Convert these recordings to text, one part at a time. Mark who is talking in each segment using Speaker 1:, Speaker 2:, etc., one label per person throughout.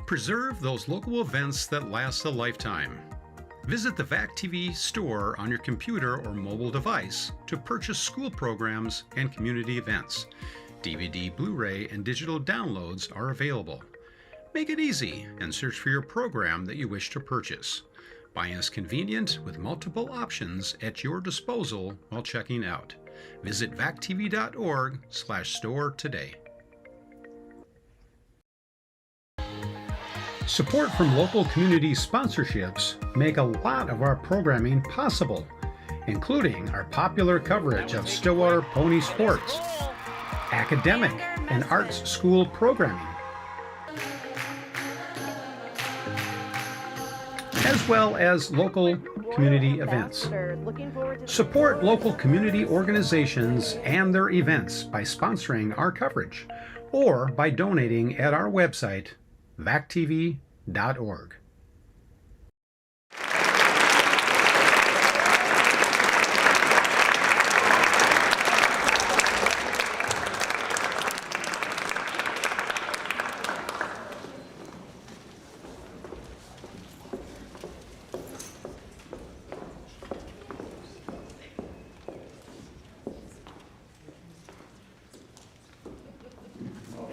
Speaker 1: Preserve those local events that last a lifetime. Visit the VAC TV store on your computer or mobile device to purchase school programs and community events. DVD, Blu-ray, and digital downloads are available. Make it easy and search for your program that you wish to purchase. Buying is convenient with multiple options at your disposal while checking out. Visit vactv.org/store today. Support from local community sponsorships make a lot of our programming possible, including our popular coverage of Stillwater Pony Sports, academic and arts school programming, as well as local community events. Support local community organizations and their events by sponsoring our coverage or by donating at our website, vactv.org.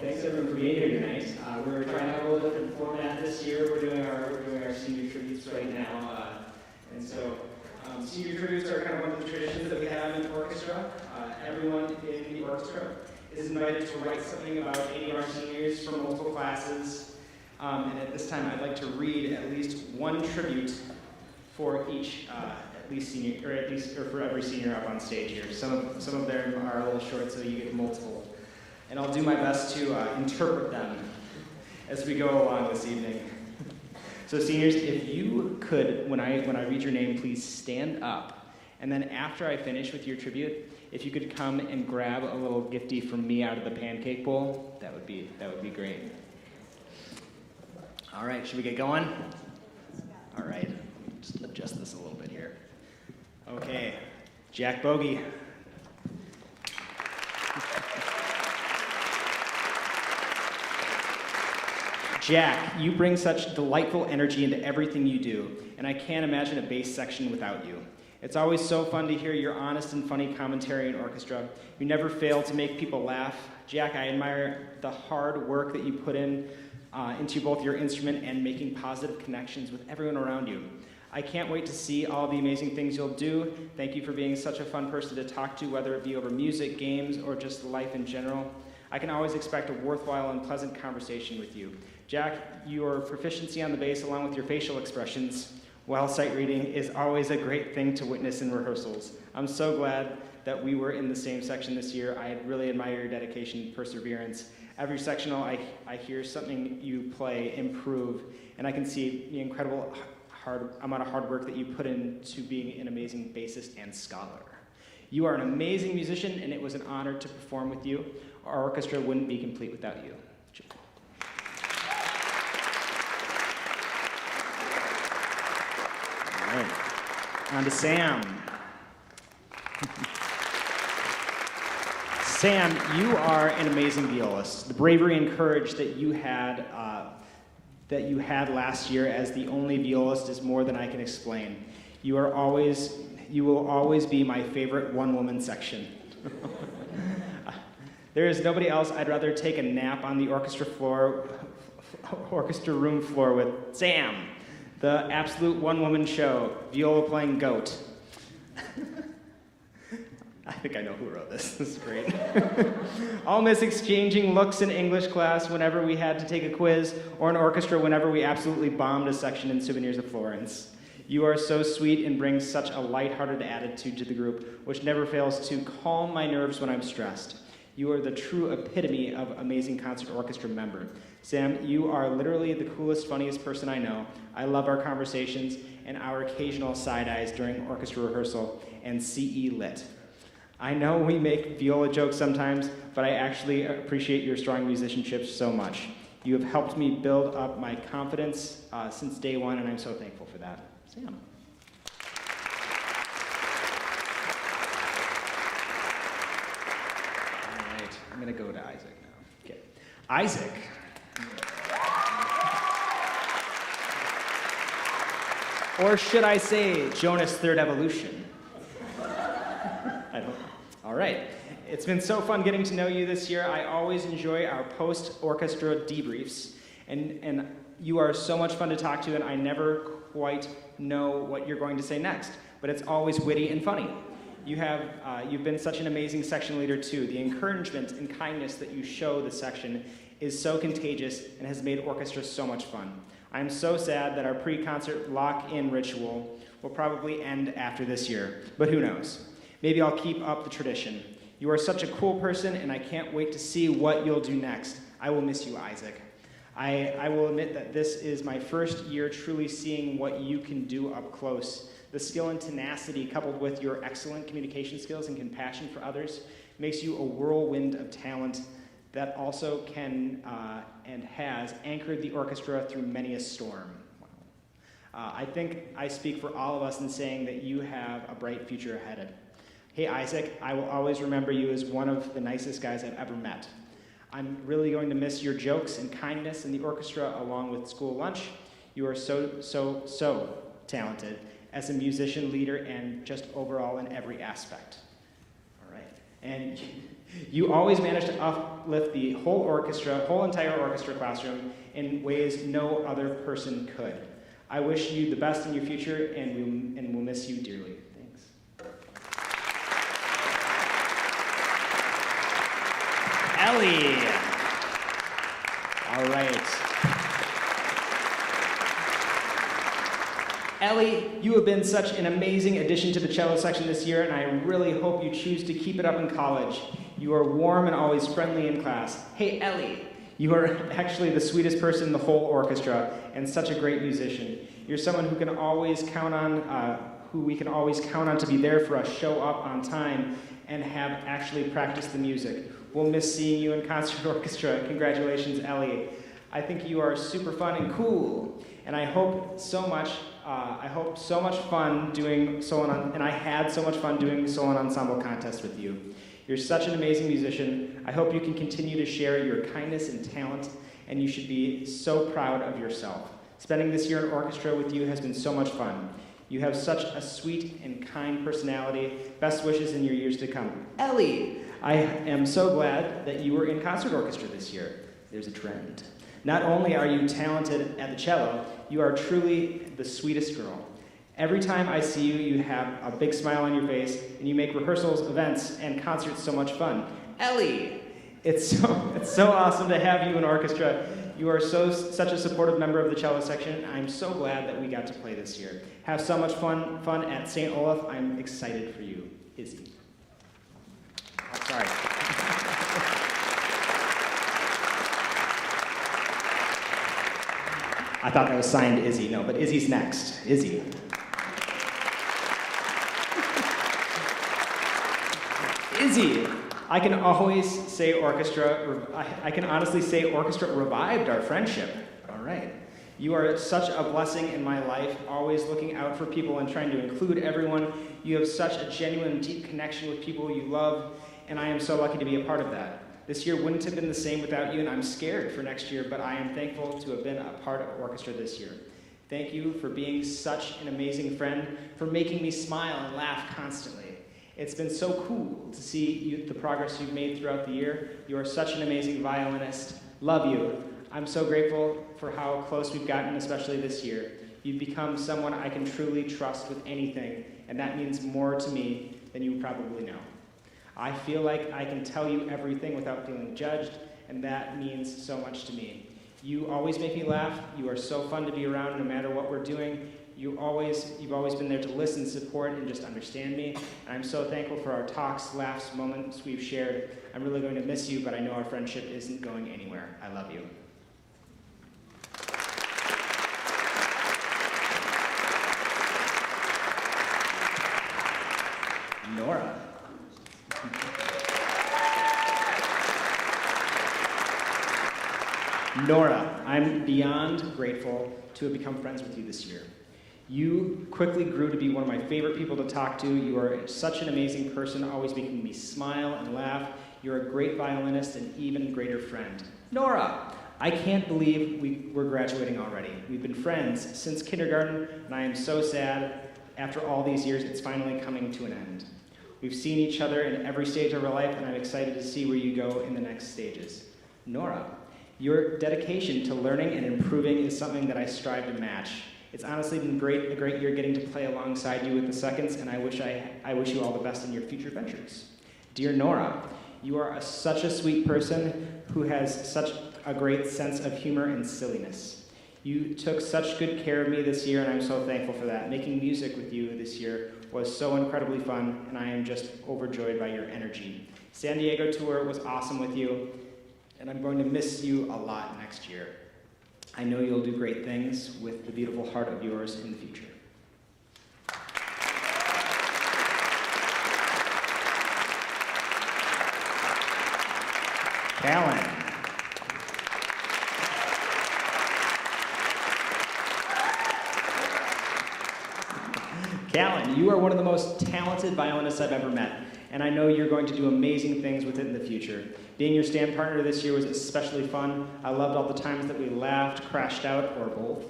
Speaker 2: Thanks everyone for being here tonight. We're trying to have a little different format this year. We're doing our senior tributes right now, and so senior tributes are kind of one of the traditions that we have in the orchestra. Everyone in the orchestra is invited to write something about any of our seniors from multiple classes. And at this time, I'd like to read at least one tribute for each, or for every senior up on stage here. Some of them are a little short, so you get multiple. And I'll do my best to interpret them as we go along this evening. So seniors, if you could, when I read your name, please stand up. And then after I finish with your tribute, if you could come and grab a little gifty from me out of the pancake bowl, that would be great. All right, should we get going? All right, just adjust this a little bit here. Okay, Jack Bogey. Jack, you bring such delightful energy into everything you do, and I can't imagine a bass section without you. It's always so fun to hear your honest and funny commentary in orchestra. You never fail to make people laugh. Jack, I admire the hard work that you put into both your instrument and making positive connections with everyone around you. I can't wait to see all the amazing things you'll do. Thank you for being such a fun person to talk to, whether it be over music, games, or just life in general. I can always expect a worthwhile and pleasant conversation with you. Jack, your proficiency on the bass along with your facial expressions while sight reading is always a great thing to witness in rehearsals. I'm so glad that we were in the same section this year. I really admire your dedication and perseverance. Every sectional I hear something you play improve, and I can see the incredible amount of hard work that you put into being an amazing bassist and scholar. You are an amazing musician, and it was an honor to perform with you. Our orchestra wouldn't be complete without you. All right, on to Sam. Sam, you are an amazing violist. The bravery and courage that you had last year as the only violist is more than I can explain. You will always be my favorite one-woman section. There is nobody else I'd rather take a nap on the orchestra room floor with. Sam, the absolute one-woman show, viola-playing goat. I think I know who wrote this. This is great. I'll miss exchanging looks in English class whenever we had to take a quiz, or in orchestra whenever we absolutely bombed a section in Souvenirs of Florence. You are so sweet and bring such a lighthearted attitude to the group, which never fails to calm my nerves when I'm stressed. You are the true epitome of amazing concert orchestra member. Sam, you are literally the coolest, funniest person I know. I love our conversations and our occasional side eyes during orchestra rehearsal and CE Lit. I know we make viola jokes sometimes, but I actually appreciate your strong musicianship so much. You have helped me build up my confidence since day one, and I'm so thankful for that. Sam. All right, I'm gonna go to Isaac now. Okay, Isaac. Or should I say Jonas' Third Evolution? I don't know. All right. It's been so fun getting to know you this year. I always enjoy our post-orchestra debriefs. And you are so much fun to talk to, and I never quite know what you're going to say next. But it's always witty and funny. You've been such an amazing section leader, too. The encouragement and kindness that you show the section is so contagious and has made orchestra so much fun. I'm so sad that our pre-concert lock-in ritual will probably end after this year, but who knows? Maybe I'll keep up the tradition. You are such a cool person, and I can't wait to see what you'll do next. I will miss you, Isaac. I will admit that this is my first year truly seeing what you can do up close. The skill and tenacity coupled with your excellent communication skills and compassion for others makes you a whirlwind of talent that also can and has anchored the orchestra through many a storm. Wow. I think I speak for all of us in saying that you have a bright future ahead. Hey, Isaac, I will always remember you as one of the nicest guys I've ever met. I'm really going to miss your jokes and kindness in the orchestra along with school lunch. You are so talented as a musician, leader, and just overall in every aspect. All right. And you always manage to uplift the whole entire orchestra classroom in ways no other person could. I wish you the best in your future, and we'll miss you dearly. Thanks. Ellie. All right. Ellie, you have been such an amazing addition to the cello section this year, and I really hope you choose to keep it up in college. You are warm and always friendly in class. Hey, Ellie, you are actually the sweetest person in the whole orchestra and such a great musician. You're someone who we can always count on to be there for us, show up on time, and have actually practiced the music. We'll miss seeing you in concert orchestra. Congratulations, Ellie. I think you are super fun and cool, and I hope so much fun doing solo, and I had so much fun doing solo and ensemble contests with you. You're such an amazing musician. I hope you can continue to share your kindness and talent, and you should be so proud of yourself. Spending this year in orchestra with you has been so much fun. You have such a sweet and kind personality. Best wishes in your years to come. Ellie, I am so glad that you were in concert orchestra this year. There's a trend. Not only are you talented at the cello, you are truly the sweetest girl. Every time I see you, you have a big smile on your face, and you make rehearsals, events, and concerts so much fun. Ellie, it's so awesome to have you in orchestra. You are such a supportive member of the cello section. I'm so glad that we got to play this year. Have so much fun at St. Olaf. I'm excited for you, Izzy. Oh, sorry. I thought that was signed Izzy. No, but Izzy's next. Izzy. Izzy, I can honestly say orchestra revived our friendship. All right. You are such a blessing in my life, always looking out for people and trying to include everyone. You have such a genuine, deep connection with people you love, and I am so lucky to be a part of that. This year wouldn't have been the same without you, and I'm scared for next year, but I am thankful to have been a part of orchestra this year. Thank you for being such an amazing friend, for making me smile and laugh constantly. It's been so cool to see the progress you've made throughout the year. You are such an amazing violinist. Love you. I'm so grateful for how close we've gotten, especially this year. You've become someone I can truly trust with anything, and that means more to me than you probably know. I feel like I can tell you everything without feeling judged, and that means so much to me. You always make me laugh. You are so fun to be around no matter what we're doing. You've always been there to listen, support, and just understand me. And I'm so thankful for our talks, laughs, moments we've shared. I'm really going to miss you, but I know our friendship isn't going anywhere. I love you. Nora. Nora, I'm beyond grateful to have become friends with you this year. You quickly grew to be one of my favorite people to talk to. You are such an amazing person, always making me smile and laugh. You're a great violinist and even greater friend. Nora, I can't believe we're graduating already. We've been friends since kindergarten, and I am so sad after all these years it's finally coming to an end. We've seen each other in every stage of our life, and I'm excited to see where you go in the next stages. Nora, your dedication to learning and improving is something that I strive to match. It's honestly been a great year getting to play alongside you with the seconds, and I wish you all the best in your future ventures. Dear Nora, you are such a sweet person who has such a great sense of humor and silliness. You took such good care of me this year, and I'm so thankful for that. Making music with you this year was so incredibly fun, and I am just overjoyed by your energy. San Diego tour was awesome with you, and I'm going to miss you a lot next year. I know you'll do great things with the beautiful heart of yours in the future. Callan. Callan, you are one of the most talented violinists I've ever met, and I know you're going to do amazing things with it in the future. Being your stand partner this year was especially fun. I loved all the times that we laughed, crashed out, or both.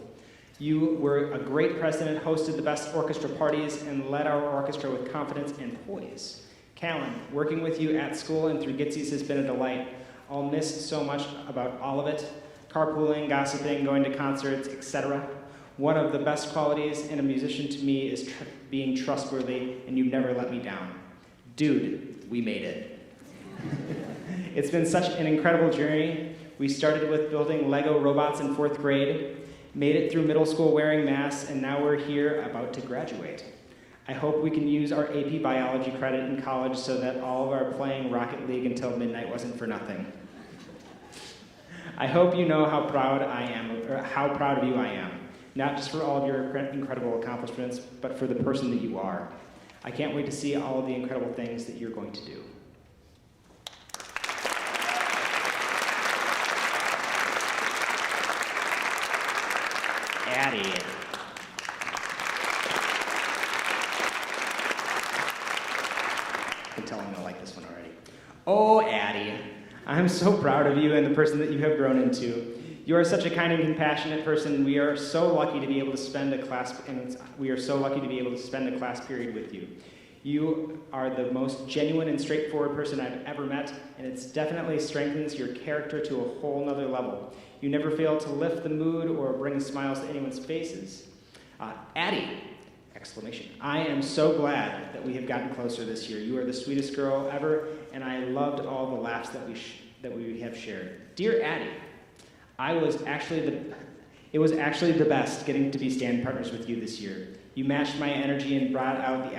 Speaker 2: You were a great president, hosted the best orchestra parties, and led our orchestra with confidence and poise. Callan, working with you at school and through Gitsy's has been a delight. I'll miss so much about all of it. Carpooling, gossiping, going to concerts, etc. One of the best qualities in a musician to me is being trustworthy, and you've never let me down. Dude, we made it. It's been such an incredible journey. We started with building Lego robots in 4th grade, made it through middle school wearing masks, and now we're here about to graduate. I hope we can use our AP biology credit in college so that all of our playing Rocket League until midnight wasn't for nothing. I hope you know how proud I am, or how proud of you I am. Not just for all of your incredible accomplishments, but for the person that you are. I can't wait to see all of the incredible things that you're going to do. Addie. I can tell I'm gonna like this one already. Oh, Addie, I'm so proud of you and the person that you have grown into. You are such a kind and compassionate person. We are so lucky to be able to spend a class period with you. You are the most genuine and straightforward person I've ever met, and it definitely strengthens your character to a whole nother level. You never fail to lift the mood or bring smiles to anyone's faces. Addie! Exclamation. I am so glad that we have gotten closer this year. You are the sweetest girl ever, and I loved all the laughs that we have shared. Dear Addie, it was actually the best getting to be stand partners with you this year. You matched my energy and brought out the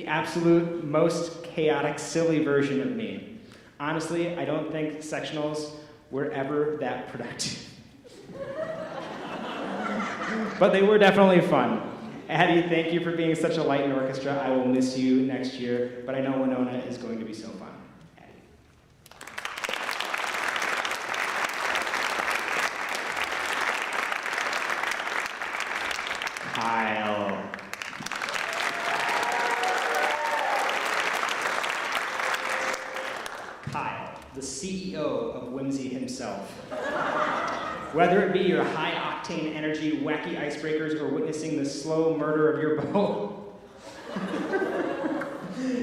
Speaker 2: absolute most chaotic, silly version of me. Honestly, I don't think sectionals were ever that productive. But they were definitely fun. Addie, thank you for being such a light in orchestra. I will miss you next year, but I know Winona is going to be so fun. Kyle. Kyle, the CEO of Whimsy himself. Whether it be your high-octane energy, wacky icebreakers, or witnessing the slow murder of your beau,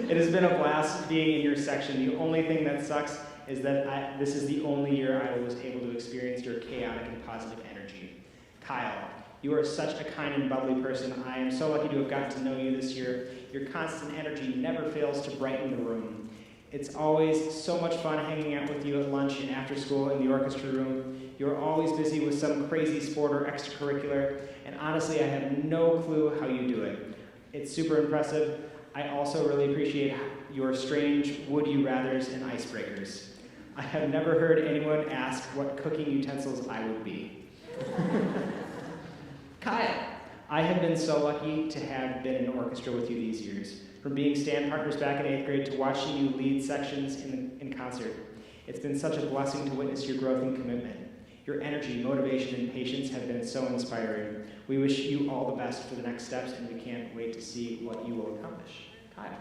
Speaker 2: it has been a blast being in your section. The only thing that sucks is that this is the only year I was able to experience your chaotic and positive energy. Kyle, you are such a kind and bubbly person. I am so lucky to have gotten to know you this year. Your constant energy never fails to brighten the room. It's always so much fun hanging out with you at lunch and after school in the orchestra room. You're always busy with some crazy sport or extracurricular, and honestly, I have no clue how you do it. It's super impressive. I also really appreciate your strange would-you-rathers and icebreakers. I have never heard anyone ask what cooking utensils I would be. Kyle, I have been so lucky to have been in orchestra with you these years. From being stand partners back in 8th grade to watching you lead sections in concert. It's been such a blessing to witness your growth and commitment. Your energy, motivation, and patience have been so inspiring. We wish you all the best for the next steps, and we can't wait to see what you will accomplish. Kyle.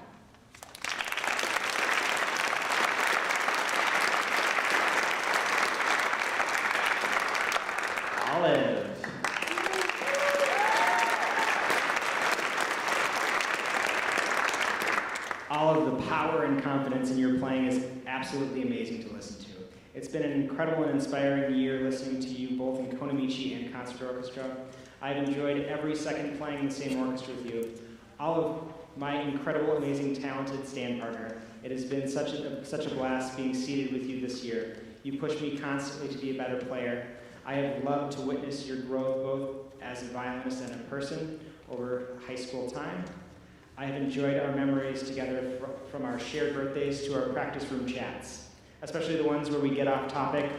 Speaker 2: power and confidence in your playing is absolutely amazing to listen to. It's been an incredible and inspiring year listening to you both in Konamichi and Concert Orchestra. I've enjoyed every second playing the same orchestra with you. All of my incredible, amazing, talented stand partner. It has been such a blast being seated with you this year. You push me constantly to be a better player. I have loved to witness your growth both as a violinist and a person over high school time. I have enjoyed our memories together from our shared birthdays to our practice room chats, especially the ones where we get off topic,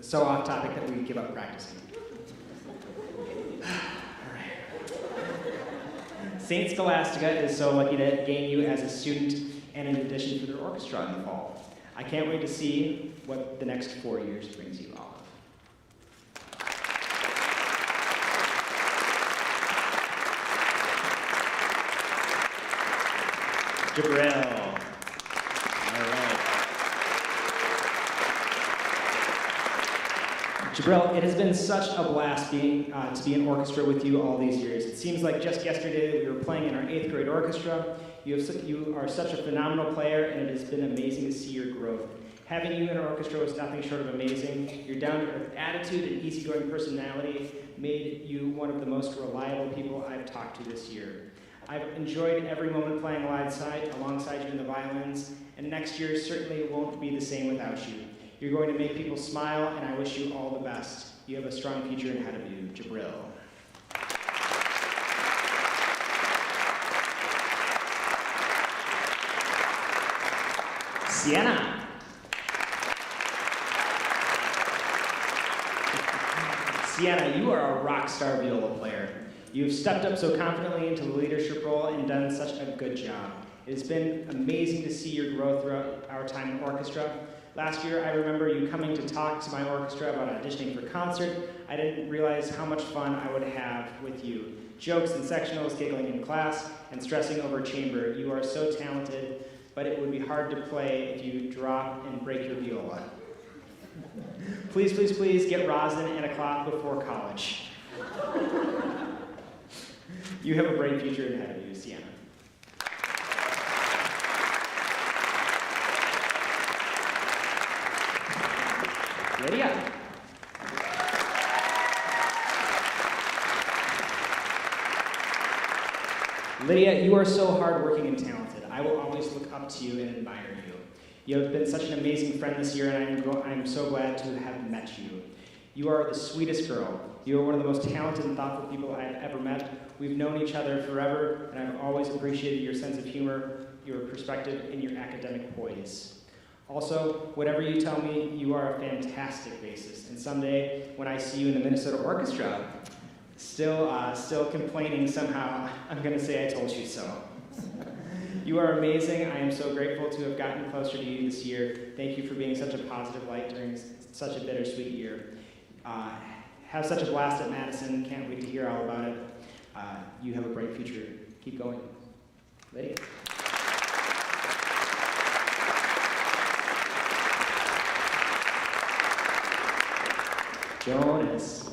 Speaker 2: so off topic that we give up practicing. All right. St. Scholastica is so lucky to gain you as a student and an addition for their orchestra in the fall. I can't wait to see what the next 4 years brings you all. Jabril. All right. Jabril, it has been such a blast being to be in orchestra with you all these years. It seems like just yesterday we were playing in our 8th grade orchestra. You are such a phenomenal player, and it has been amazing to see your growth. Having you in our orchestra was nothing short of amazing. Your down-to-earth attitude and easygoing personality made you one of the most reliable people I've talked to this year. I've enjoyed every moment playing alongside you in the violins, and next year certainly won't be the same without you. You're going to make people smile, and I wish you all the best. You have a strong future ahead of you, Jabril. Sienna. Sienna, you are a rock star viola player. You've stepped up so confidently into the leadership role and done such a good job. It has been amazing to see your growth throughout our time in orchestra. Last year, I remember you coming to talk to my orchestra about auditioning for concert. I didn't realize how much fun I would have with you. Jokes and sectionals, giggling in class, and stressing over chamber. You are so talented, but it would be hard to play if you drop and break your viola. Please, please, please get rosin and a cloth before college. You have a bright future ahead of you, Sienna. Lydia. Lydia, you are so hardworking and talented. I will always look up to you and admire you. You have been such an amazing friend this year, and I'm so glad to have met you. You are the sweetest girl. You are one of the most talented and thoughtful people I have ever met. We've known each other forever, and I've always appreciated your sense of humor, your perspective, and your academic poise. Also, whatever you tell me, you are a fantastic bassist. And someday, when I see you in the Minnesota Orchestra, still complaining somehow, I'm going to say I told you so. You are amazing. I am so grateful to have gotten closer to you this year. Thank you for being such a positive light during such a bittersweet year. Have such a blast at Madison. Can't wait to hear all about it. You have a bright future. Keep going. Lydia. Jonas.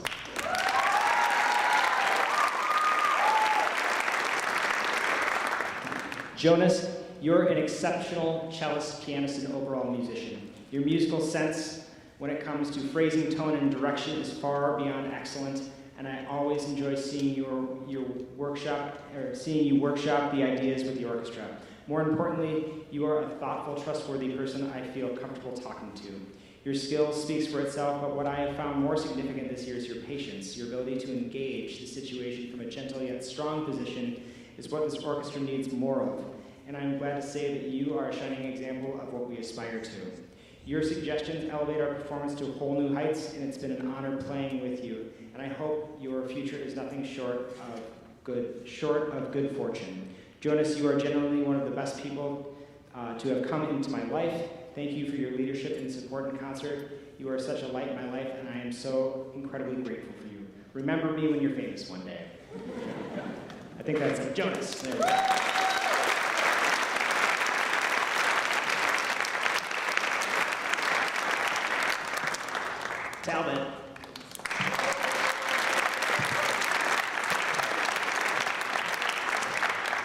Speaker 2: Jonas, you're an exceptional cellist, pianist, and overall musician. Your musical sense when it comes to phrasing, tone, and direction is far beyond excellent, and I always enjoy seeing you workshop the ideas with the orchestra. More importantly, you are a thoughtful, trustworthy person I feel comfortable talking to. Your skill speaks for itself, but what I have found more significant this year is your patience. Your ability to engage the situation from a gentle yet strong position is what this orchestra needs more of, and I'm glad to say that you are a shining example of what we aspire to. Your suggestions elevate our performance to whole new heights, and it's been an honor playing with you, and I hope your future is nothing short of good fortune. Jonas, you are genuinely one of the best people to have come into my life. Thank you for your leadership and support in concert. You are such a light in my life, and I am so incredibly grateful for you. Remember me when you're famous one day. I think that's it. Jonas. There we go. Talbot.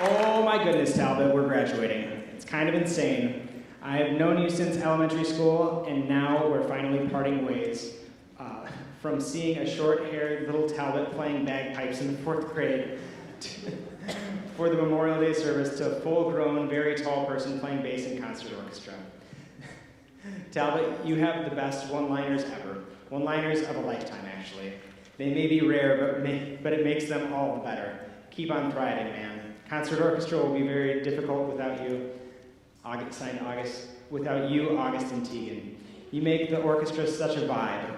Speaker 2: Oh my goodness, Talbot, we're graduating. It's kind of insane. I've known you since elementary school, and now we're finally parting ways. From seeing a short-haired little Talbot playing bagpipes in the 4th grade for the Memorial Day service to a full-grown, very tall person playing bass in concert orchestra. Talbot, you have the best one-liners ever. One-liners of a lifetime, actually. They may be rare, but it makes them all the better. Keep on thriving, man. Concert orchestra will be very difficult without you. Without you, August and Tegan. You make the orchestra such a vibe.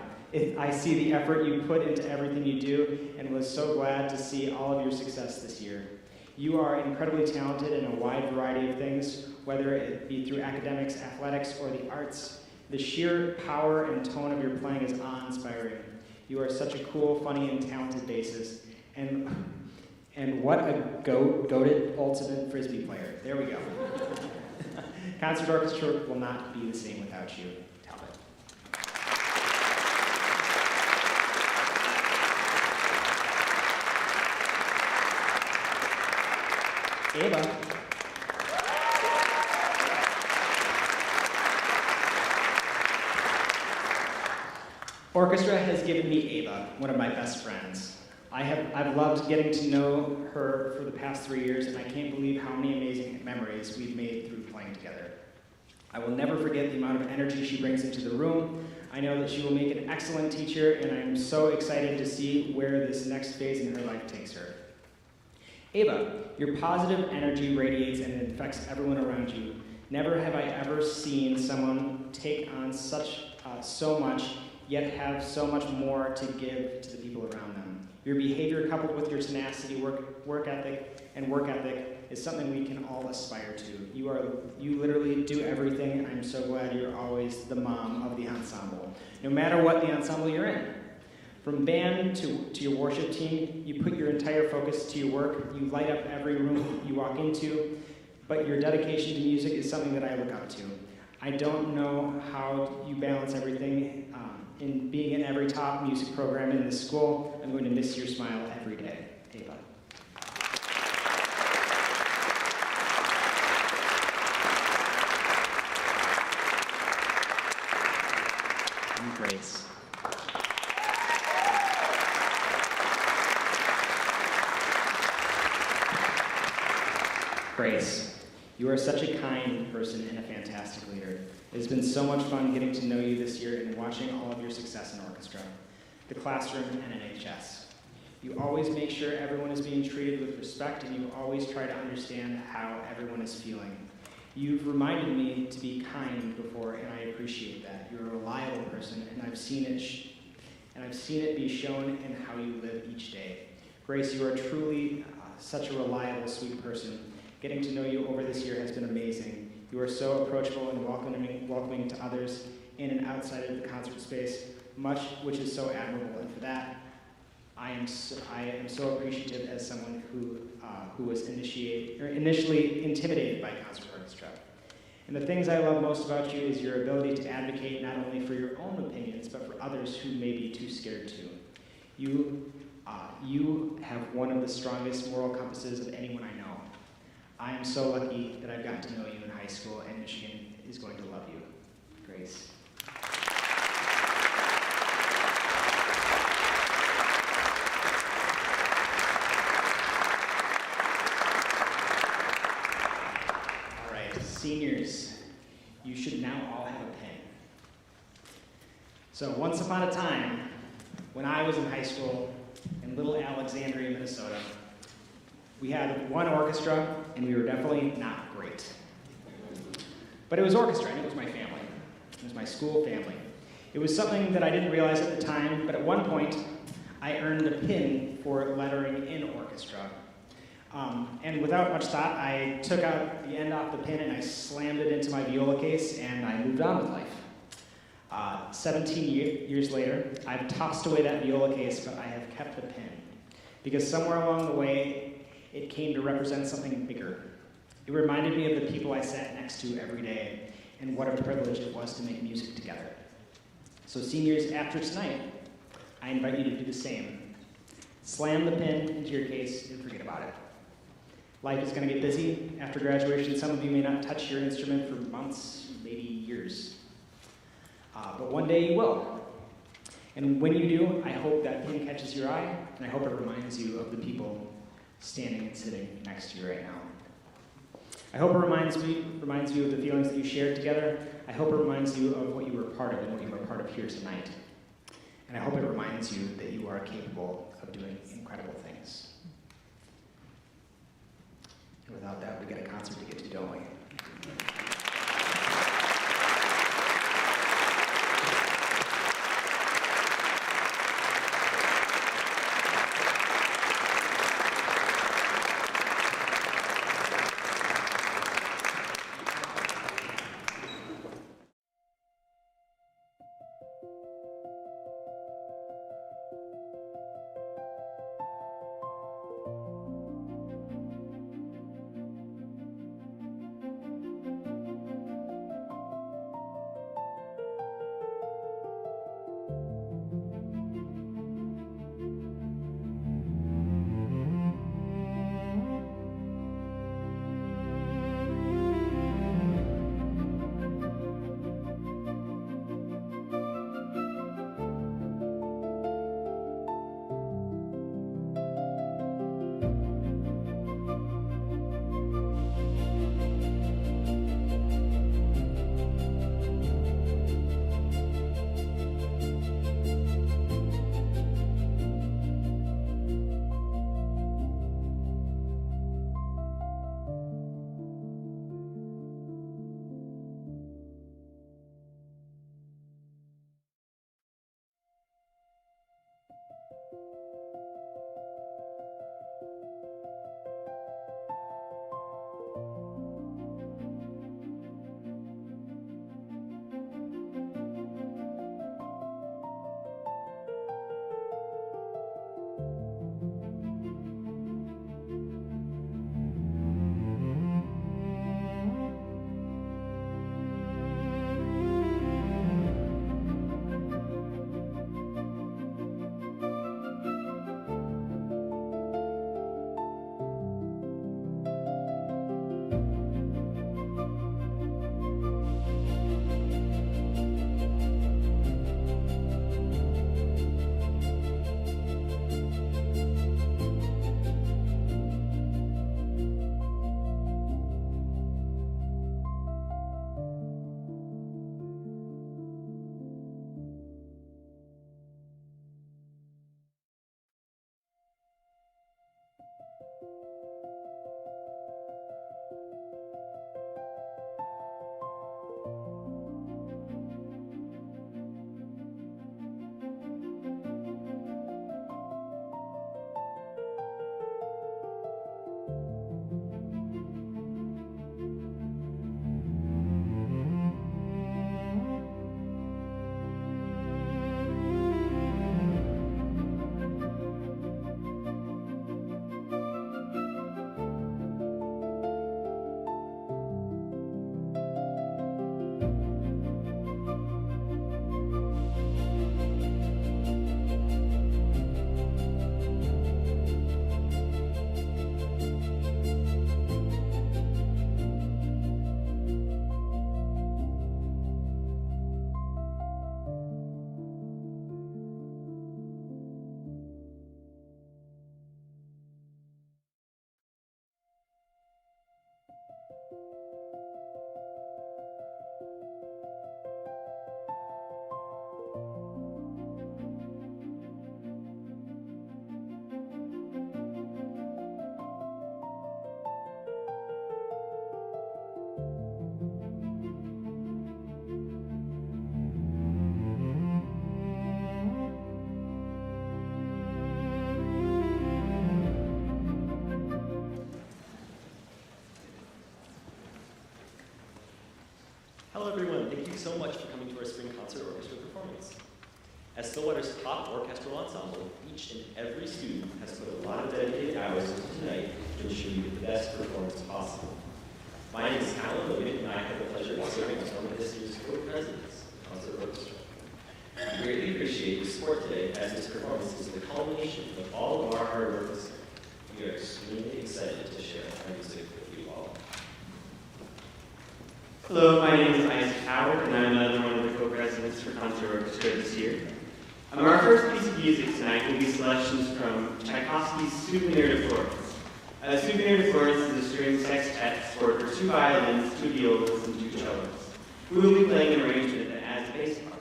Speaker 2: I see the effort you put into everything you do, and was so glad to see all of your success this year. You are incredibly talented in a wide variety of things, whether it be through academics, athletics, or the arts. The sheer power and tone of your playing is awe-inspiring. You are such a cool, funny, and talented bassist. And what a goated ultimate Frisbee player. There we go. Concert orchestra will not be the same without you, Talbot. Ava. Orchestra has given me Ava, one of my best friends. I've loved getting to know her for the past 3 years, and I can't believe how many amazing memories we've made through playing together. I will never forget the amount of energy she brings into the room. I know that she will make an excellent teacher, and I'm so excited to see where this next phase in her life takes her. Ava, your positive energy radiates and it affects everyone around you. Never have I ever seen someone take on so much, yet have so much more to give to the people around them. Your behavior, coupled with your tenacity, work ethic, is something we can all aspire to. You literally do everything, and I'm so glad you're always the mom of the ensemble, no matter what the ensemble you're in. From band to your worship team, you put your entire focus to your work. You light up every room you walk into, but your dedication to music is something that I look up to. I don't know how you balance everything. In being in every top music program in this school, I'm going to miss your smile every day. Ava. And Grace. Grace, you are such a kind person and a fantastic leader. It has been so much fun getting to know you this year and watching all of your success in orchestra, the classroom, and NHS. You always make sure everyone is being treated with respect, and you always try to understand how everyone is feeling. You've reminded me to be kind before, and I appreciate that. You're a reliable person, and I've seen it be shown in how you live each day. Grace, you are truly such a reliable, sweet person. Getting to know you over this year has been amazing. You are so approachable and welcoming to others in and outside of the concert space, much which is so admirable. And for that, I am so appreciative as someone who was initially intimidated by concert orchestra. And the things I love most about you is your ability to advocate not only for your own opinions, but for others who may be too scared to. You have one of the strongest moral compasses of anyone I know. I am so lucky that I've gotten to know you in high school, and Michigan is going to love you. Grace. All right, seniors, you should now all have a pen. So once upon a time, when I was in high school in little Alexandria, Minnesota, we had one orchestra, and we were definitely not great. But it was orchestra, and it was my family. It was my school family. It was something that I didn't realize at the time, but at one point, I earned a pin for lettering in orchestra. And without much thought, I took out the end off the pin, and I slammed it into my viola case, and I moved on with life. 17 years later, I've tossed away that viola case, but I have kept the pin. Because somewhere along the way, it came to represent something bigger. It reminded me of the people I sat next to every day and what a privilege it was to make music together. So seniors, after tonight, I invite you to do the same. Slam the pin into your case and forget about it. Life is going to get busy. After graduation, some of you may not touch your instrument for months, maybe years. But one day you will. And when you do, I hope that pin catches your eye, and I hope it reminds you of the people standing and sitting next to you right now. I hope it reminds you of the feelings that you shared together. I hope it reminds you of what you were part of and what you were part of here tonight. And I hope it reminds you that you are capable of doing incredible things. And without that, we got a concert to get to, don't we?
Speaker 3: Hello everyone, thank you so much for coming to our Spring Concert Orchestra performance. As Stillwater's top orchestral ensemble, each and every student has put a lot of dedicated hours into tonight to ensure you get the best performance possible. My name is Alan Logan, and I have the pleasure of serving as one of this year's co-presidents of the Concert Orchestra. We greatly appreciate your support today, as this performance is the culmination of all of our hard work this year. We are extremely excited to share our
Speaker 4: Hello, my name is Isaac Howard, and I'm another one of the co-presidents for Concerto this year. Our first piece of music tonight will be selections from Tchaikovsky's Souvenir de Florence. Souvenir de Florence is a string sextet scored for 2 violins, 2 violas, and 2 cellos. We will be playing an arrangement that adds a bass part.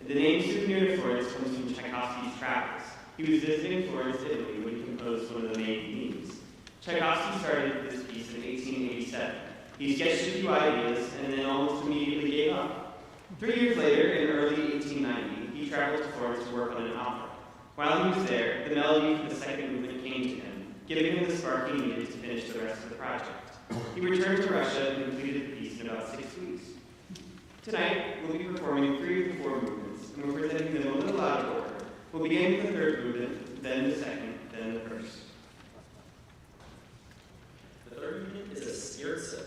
Speaker 4: The name Souvenir de Florence comes from Tchaikovsky's travels. He was visiting Florence, Italy, when he composed one of the main themes. Tchaikovsky started this piece in 1887. He sketched a few ideas and then almost immediately gave up. 3 years later, in early 1890, he traveled to Florence to work on an opera. While he was there, the melody for the second movement came to him, giving him the spark he needed to finish the rest of the project. He returned to Russia and completed the piece in about 6 weeks. Tonight, we'll be performing 3 of the 4 movements, and we're presenting them a little out of order. We'll begin with the 3rd movement, then the 2nd, then the 1st.
Speaker 3: The 3rd movement is a scherzo,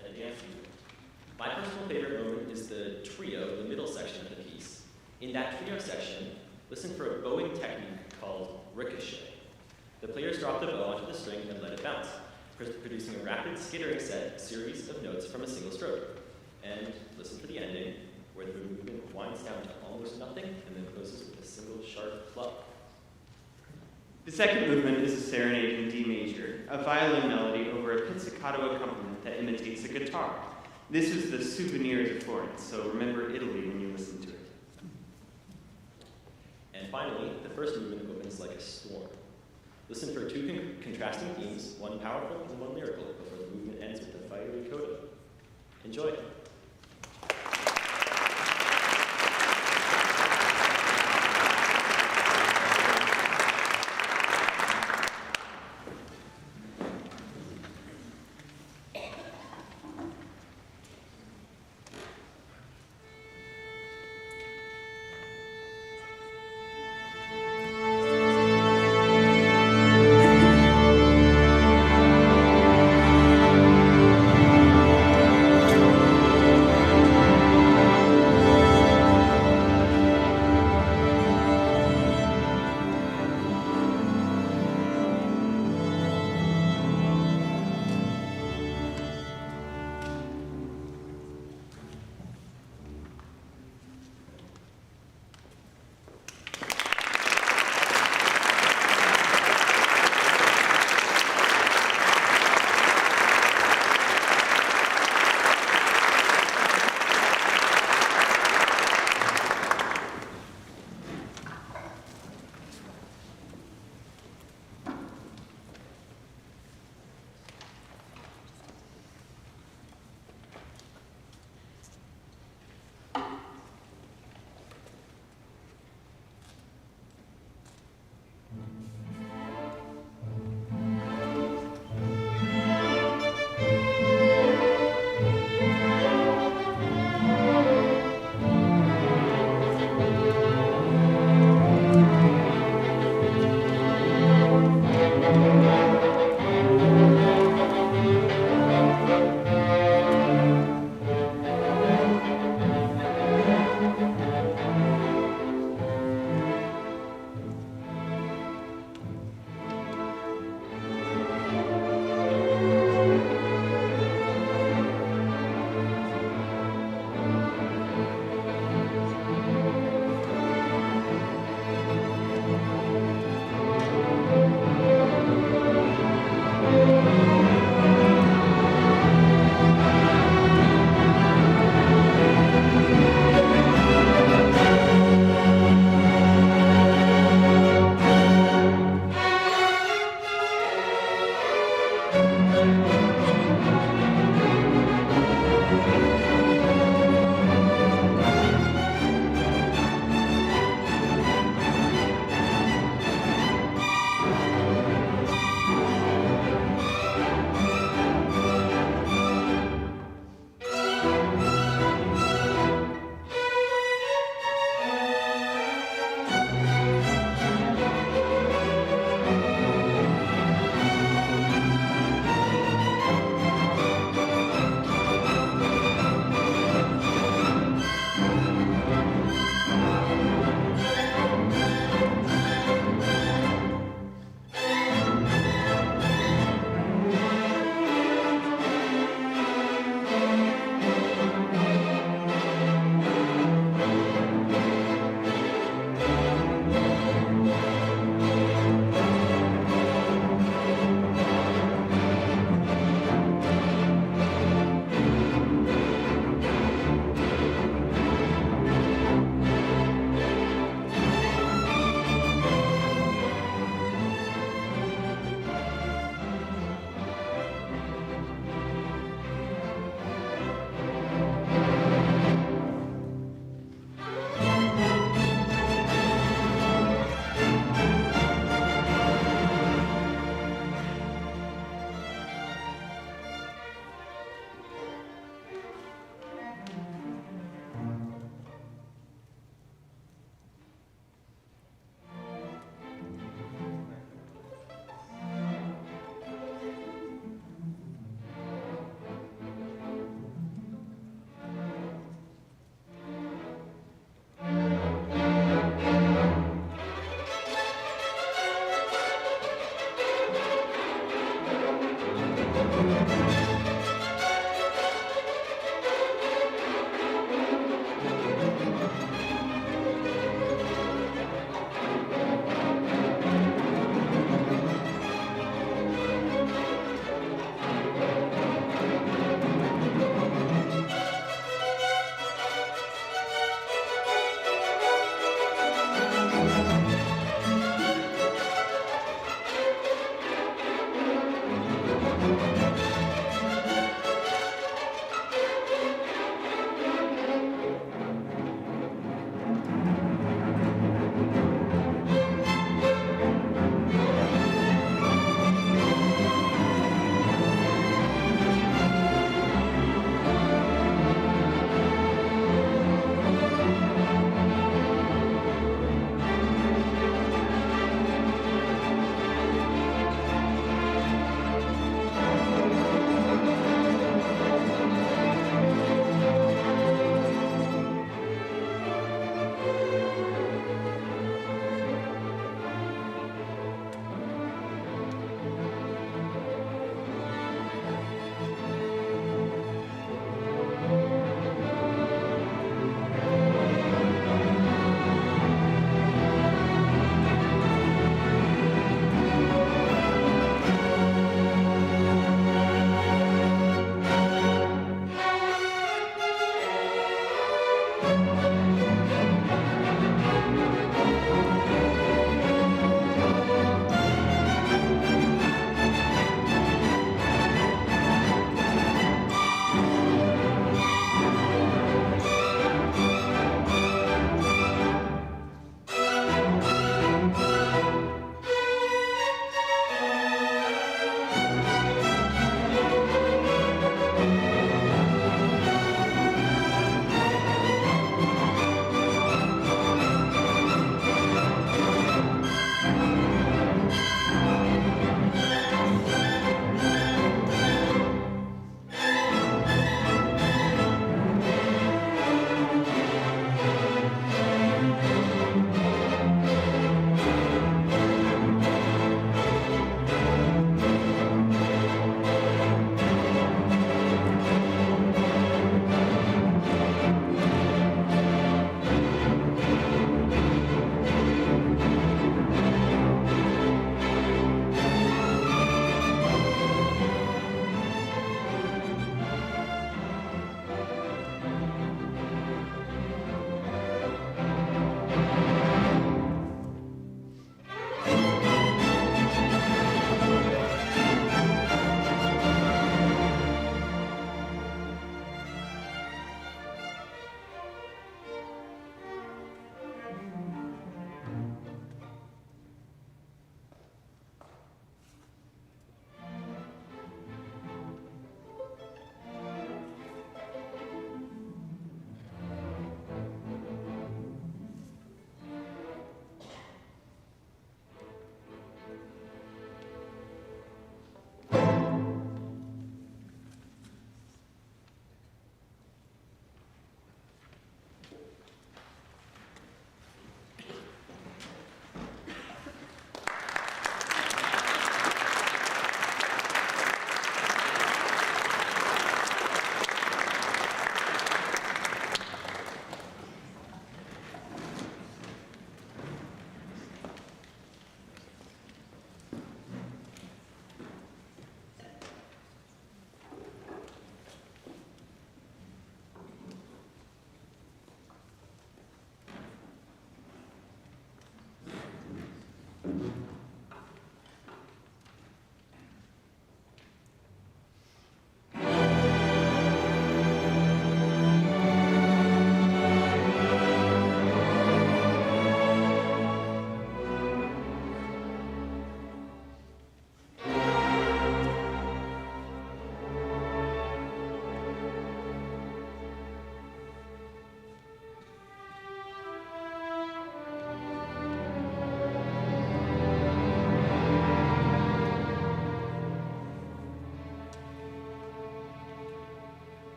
Speaker 3: a dance movement. My personal favorite moment is the trio, the middle section of the piece. In that trio section, listen for a bowing technique called ricochet. The players drop the bow onto the string and let it bounce, producing a rapid skittering series of notes from a single stroke. And listen for the ending, where the movement winds down to almost nothing and then closes with a single sharp pluck.
Speaker 4: The 2nd movement is a serenade in D major, a violin melody over a pizzicato accompaniment that imitates a guitar. This is the Souvenir de Florence, so remember Italy when you listen to it.
Speaker 3: And finally, the 1st movement opens like a storm. Listen for 2 contrasting themes, one powerful and one lyrical, before the movement ends with a fiery coda. Enjoy.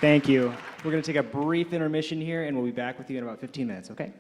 Speaker 2: Thank you. We're going to take a brief intermission here, and we'll be back with you in about 15 minutes, okay?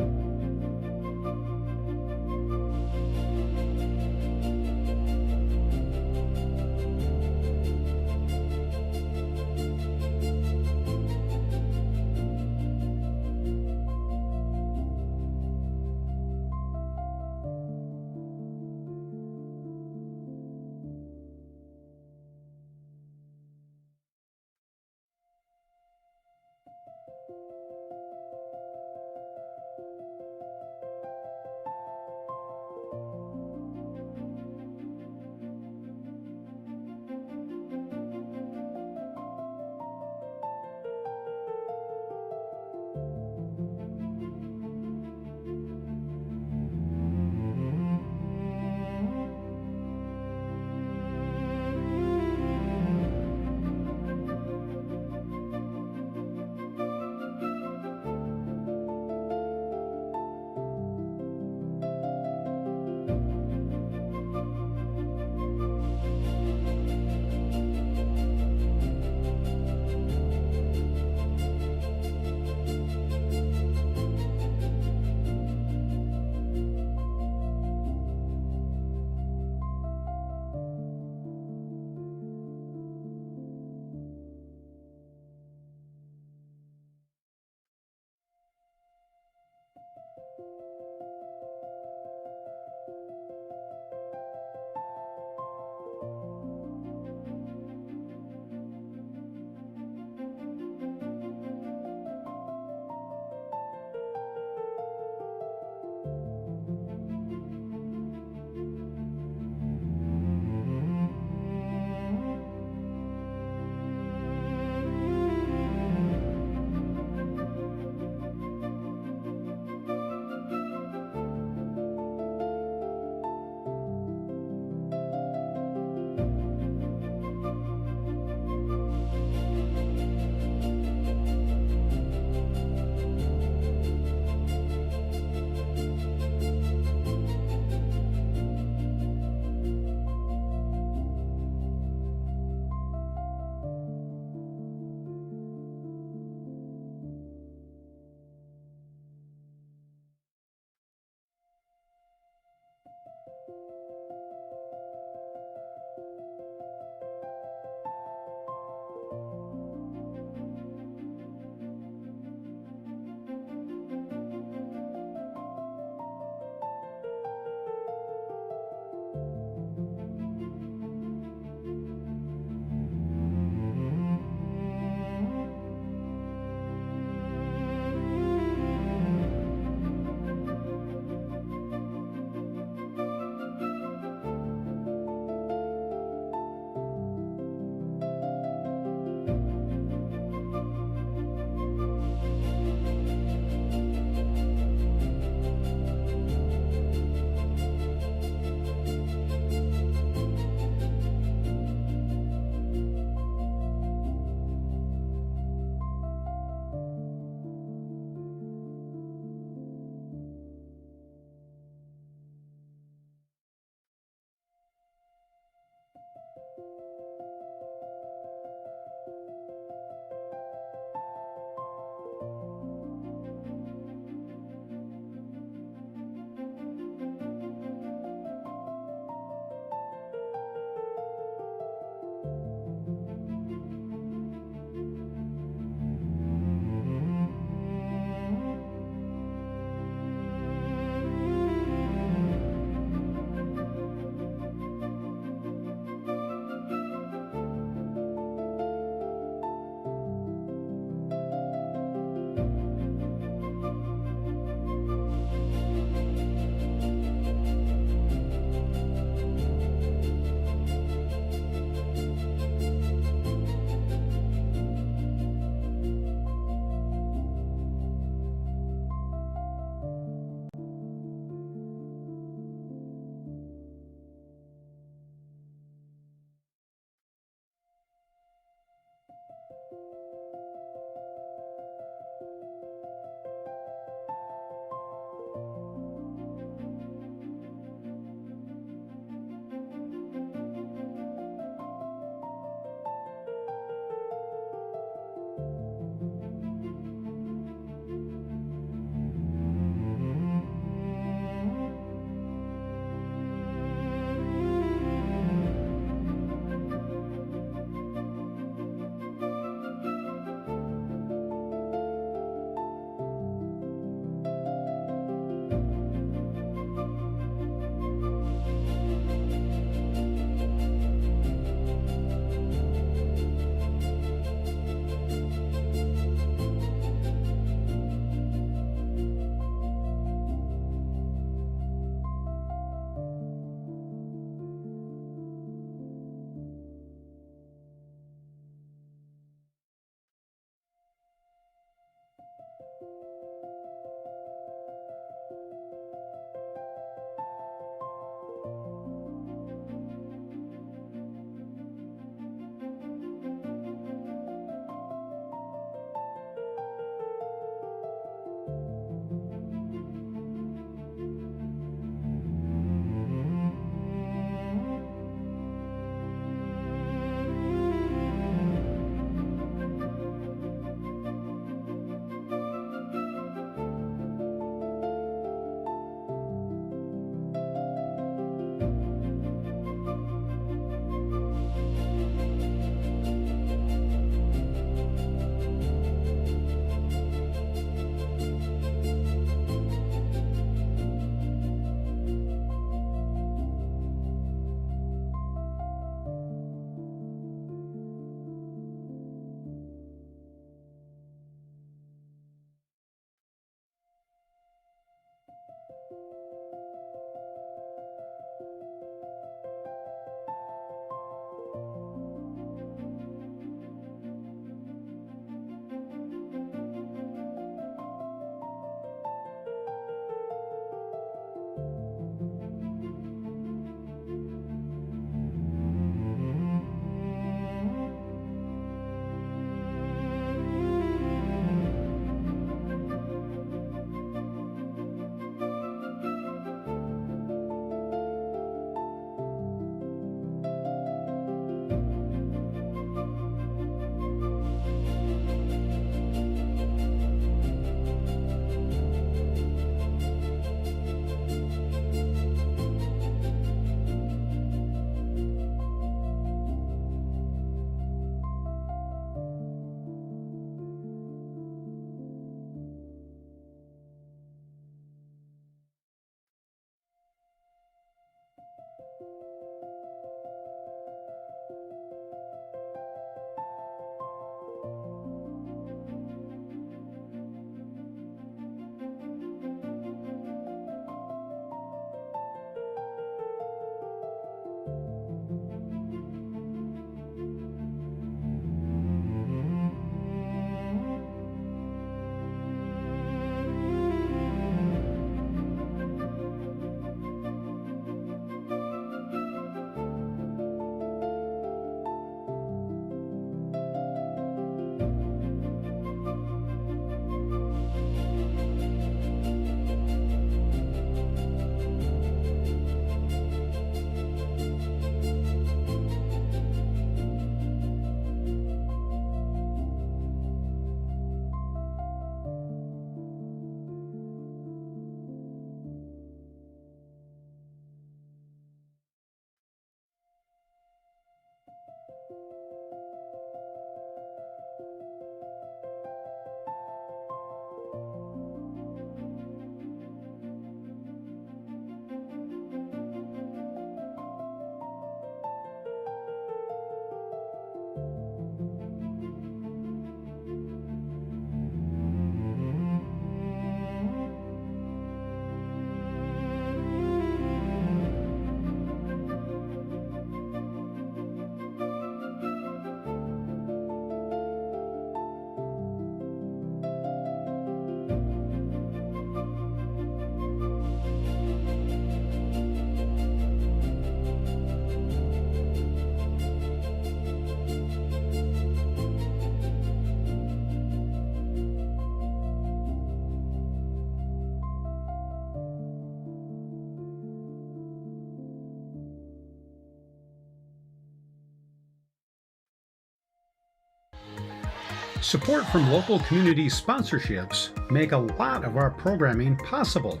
Speaker 1: Support from local community sponsorships make a lot of our programming possible,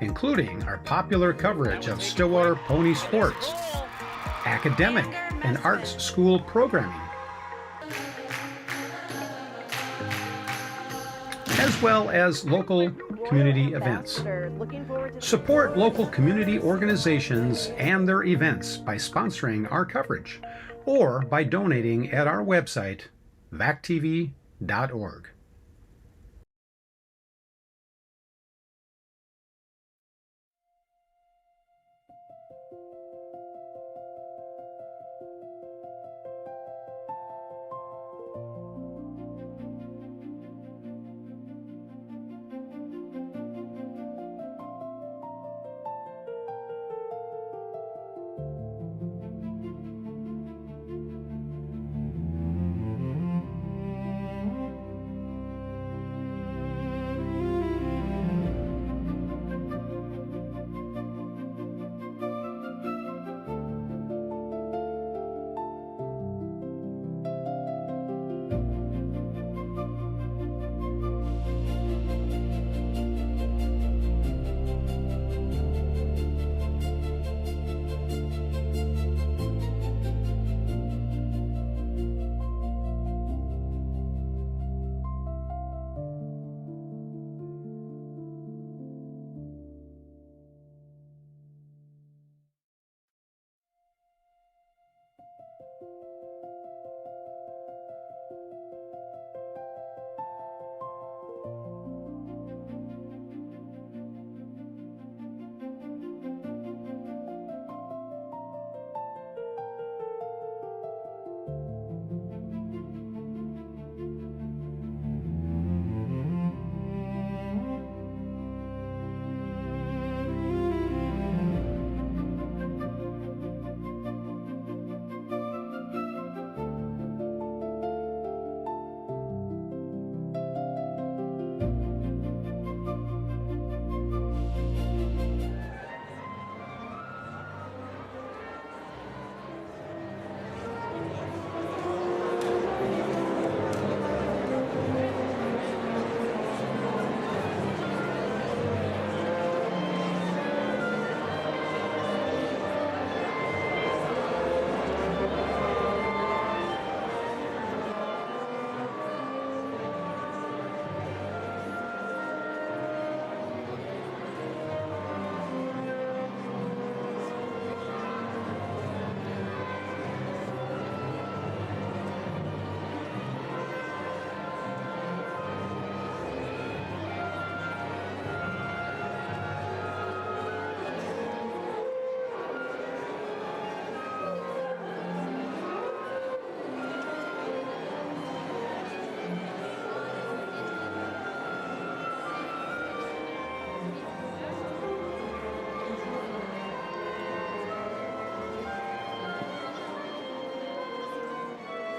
Speaker 1: including our popular coverage of Stillwater Pony Sports, academic and arts school programming, as well as local community events. Support local community organizations and their events by sponsoring our coverage or by donating at our website, vactv.org.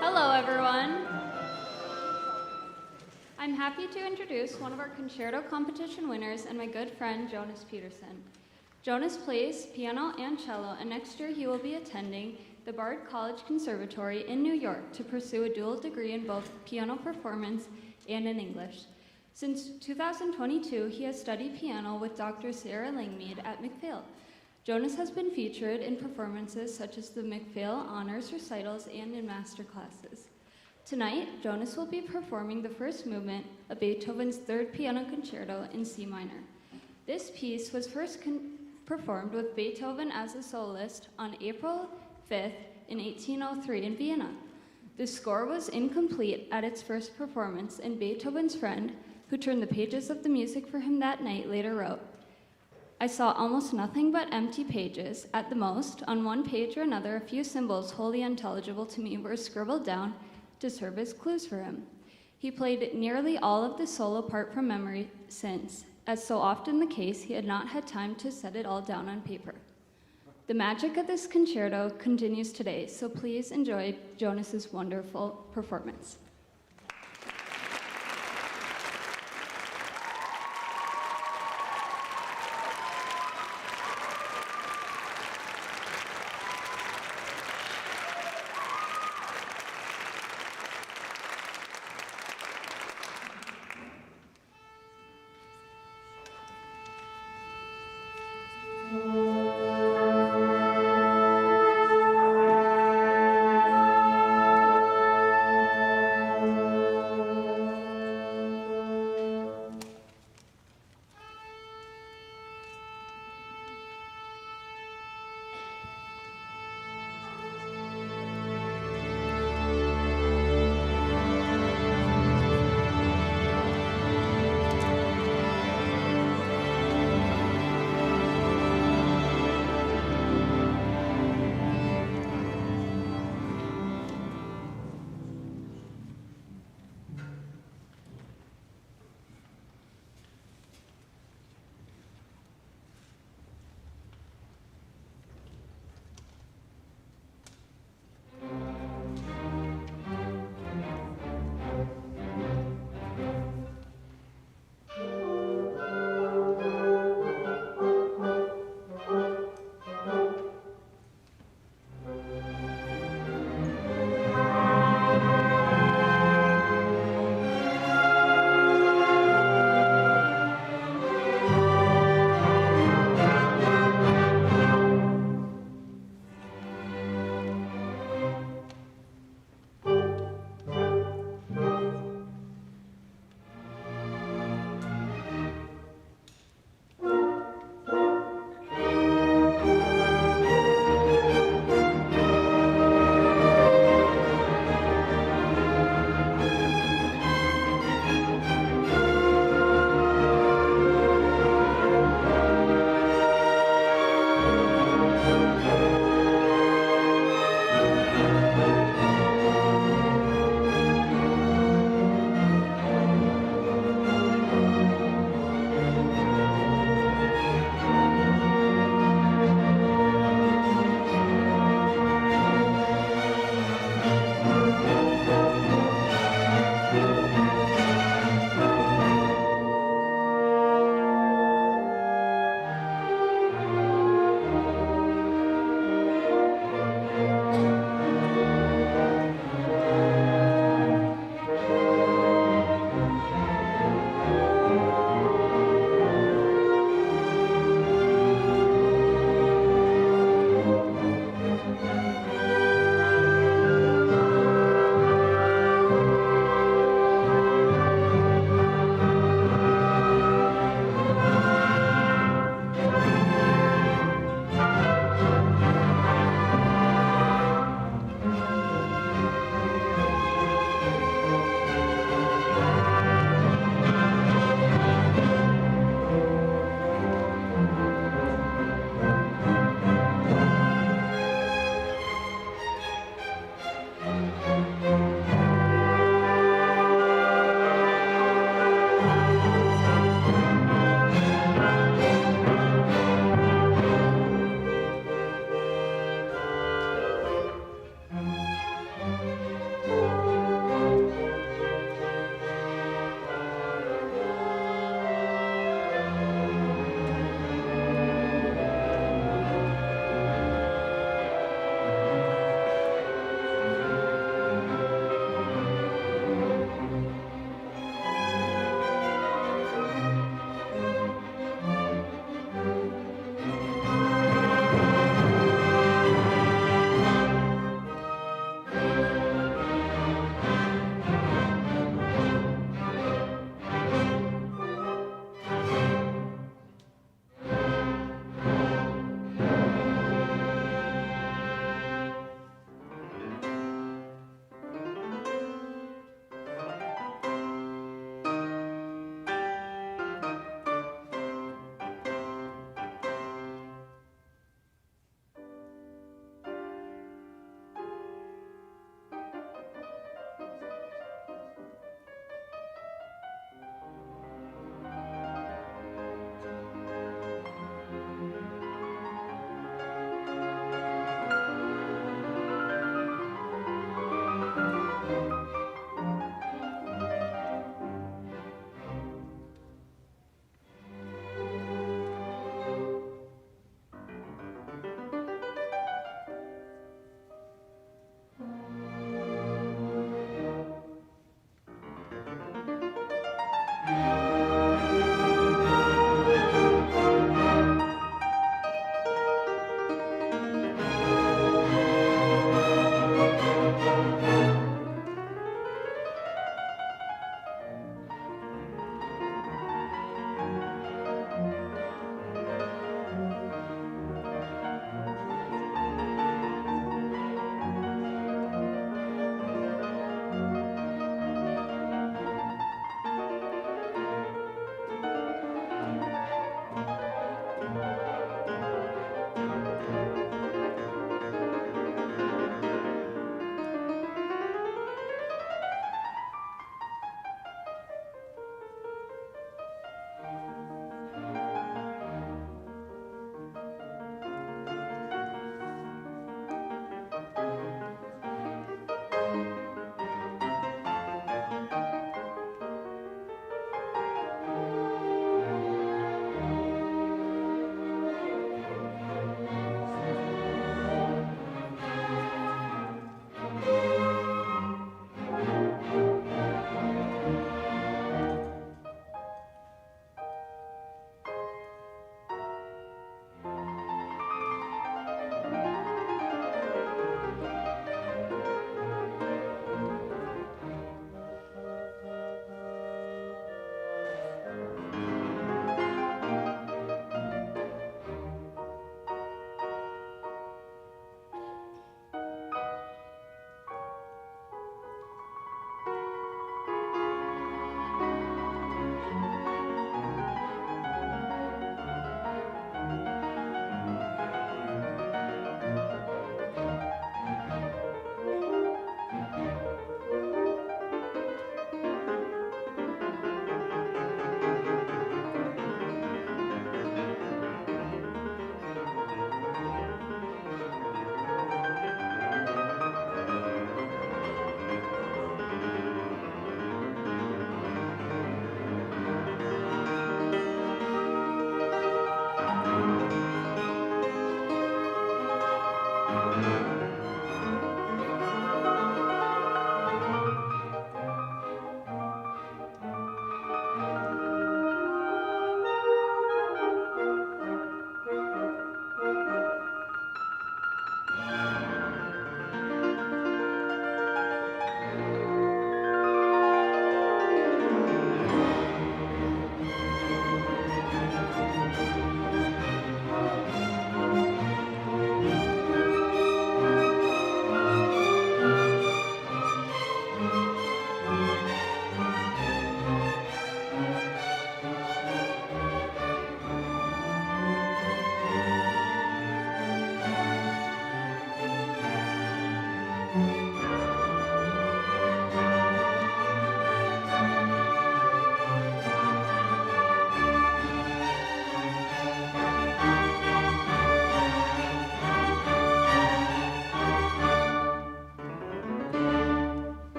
Speaker 5: Hello, everyone. I'm happy to introduce one of our concerto competition winners and my good friend, Jonas Peterson. Jonas plays piano and cello, and next year he will be attending the Bard College Conservatory in New York to pursue a dual degree in both piano performance and in English. Since 2022, he has studied piano with Dr. Sarah Langmead at McPhail. Jonas has been featured in performances such as the McPhail Honors Recitals and in master classes. Tonight, Jonas will be performing the first movement of Beethoven's Third Piano Concerto in C minor. This piece was first performed with Beethoven as a soloist on April 5th in 1803 in Vienna. The score was incomplete at its first performance, and Beethoven's friend, who turned the pages of the music for him that night, later wrote, "I saw almost nothing but empty pages. At the most, on one page or another, a few symbols wholly unintelligible to me were scribbled down to serve as clues for him." He played nearly all of the solo part from memory since, as so often the case, he had not had time to set it all down on paper. The magic of this concerto continues today, so please enjoy Jonas's wonderful performance.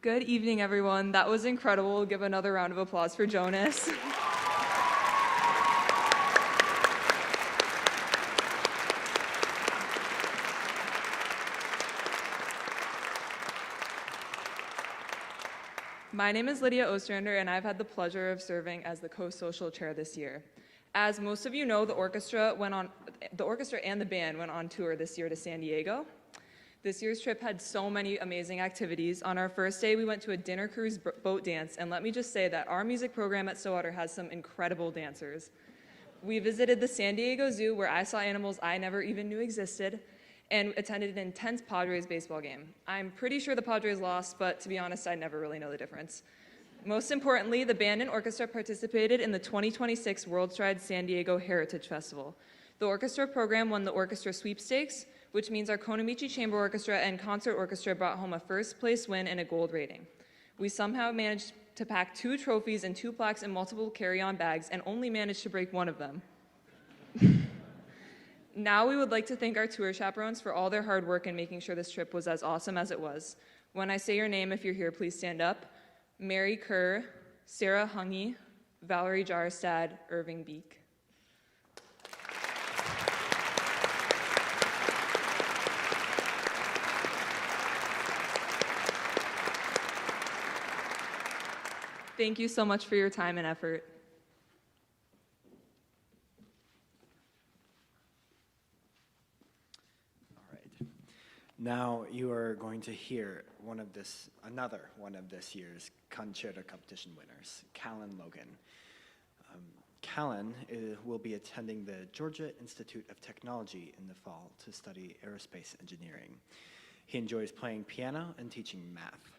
Speaker 6: Good evening, everyone. That was incredible. Give another round of applause for Jonas. My name is Lydia Ostrander, and I've had the pleasure of serving as the co-social chair this year. As most of you know, the orchestra and the band went on tour this year to San Diego. This year's trip had so many amazing activities. On our first day, we went to a dinner cruise boat dance, and let me just say that our music program at Stillwater has some incredible dancers. We visited the San Diego Zoo, where I saw animals I never even knew existed, and attended an intense Padres baseball game. I'm pretty sure the Padres lost, but to be honest, I never really know the difference. Most importantly, the band and orchestra participated in the 2026 World Stride San Diego Heritage Festival. The orchestra program won the orchestra sweepstakes, which means our Konamichi Chamber Orchestra and Concert Orchestra brought home a first place win and a gold rating. We somehow managed to pack 2 trophies and 2 plaques in multiple carry-on bags and only managed to break one of them. Now we would like to thank our tour chaperones for all their hard work in making sure this trip was as awesome as it was. When I say your name, if you're here, please stand up. Mary Kerr, Sarah Hungy, Valerie Jarstad, Irving Beek. Thank you so much for your time and effort.
Speaker 7: All right. Now you are going to hear another one of this year's Concerto competition winners, Callan Logan. Callan will be attending the Georgia Institute of Technology in the fall to study aerospace engineering. He enjoys playing piano and teaching math.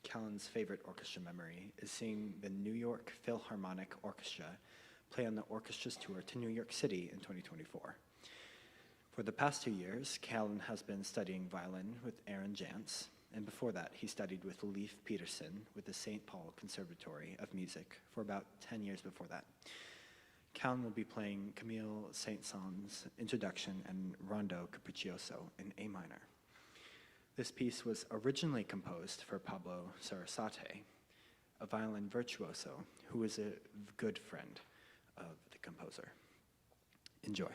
Speaker 7: Callan's favorite orchestra memory is seeing the New York Philharmonic Orchestra play on the orchestra's tour to New York City in 2024. For the past 2 years, Callan has been studying violin with Aaron Jantz, and before that, he studied with Leif Peterson with the St. Paul Conservatory of Music for about 10 years before that. Callan will be playing Camille Saint-Saëns' Introduction and Rondo Capriccioso in A minor. This piece was originally composed for Pablo Sarasate, a violin virtuoso who is a good friend of the composer. Enjoy.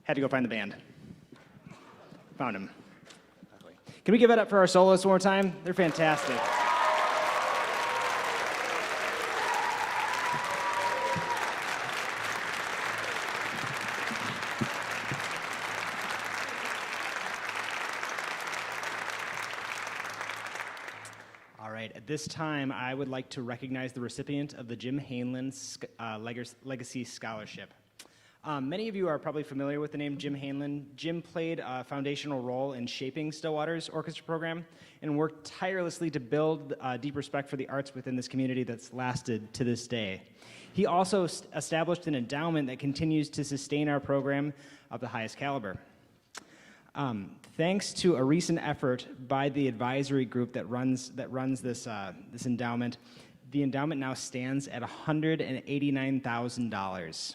Speaker 2: Had to go find the band. Found him. Can we give it up for our soloists one more time? They're fantastic. All right, at this time, I would like to recognize the recipient of the Jim Hanlon Legacy Scholarship. Many of you are probably familiar with the name Jim Hanlon. Jim played a foundational role in shaping Stillwater's orchestra program and worked tirelessly to build deep respect for the arts within this community that's lasted to this day. He also established an endowment that continues to sustain our program of the highest caliber. Thanks to a recent effort by the advisory group that runs this endowment, the endowment now stands at $189,000.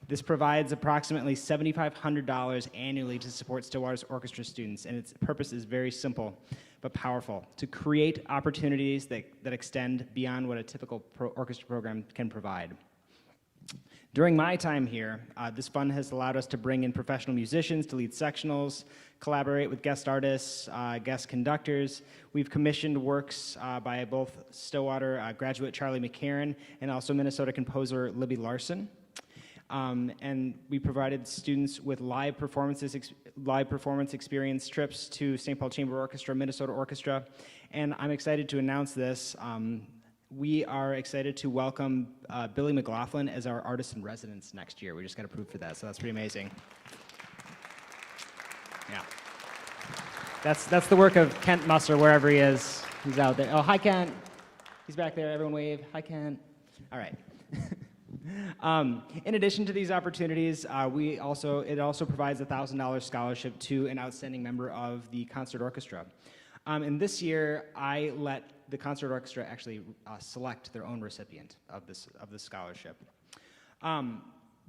Speaker 2: This provides approximately $7,500 annually to support Stillwater's orchestra students, and its purpose is very simple but powerful: to create opportunities that extend beyond what a typical orchestra program can provide. During my time here, this fund has allowed us to bring in professional musicians to lead sectionals, collaborate with guest artists, guest conductors. We've commissioned works by both Stillwater graduate Charlie McCarron and also Minnesota composer Libby Larson. And we provided students with live performance experience trips to St. Paul Chamber Orchestra, Minnesota Orchestra, and I'm excited to announce this. We are excited to welcome Billy McLaughlin as our artist in residence next year. We just got approved for that, so that's pretty amazing. Yeah, that's the work of Kent Musser, wherever he is. He's out there. Oh, hi, Kent. He's back there. Everyone wave. Hi, Kent. All right. In addition to these opportunities, it also provides a $1,000 scholarship to an outstanding member of the concert orchestra. And this year, I let the concert orchestra actually select their own recipient of the scholarship.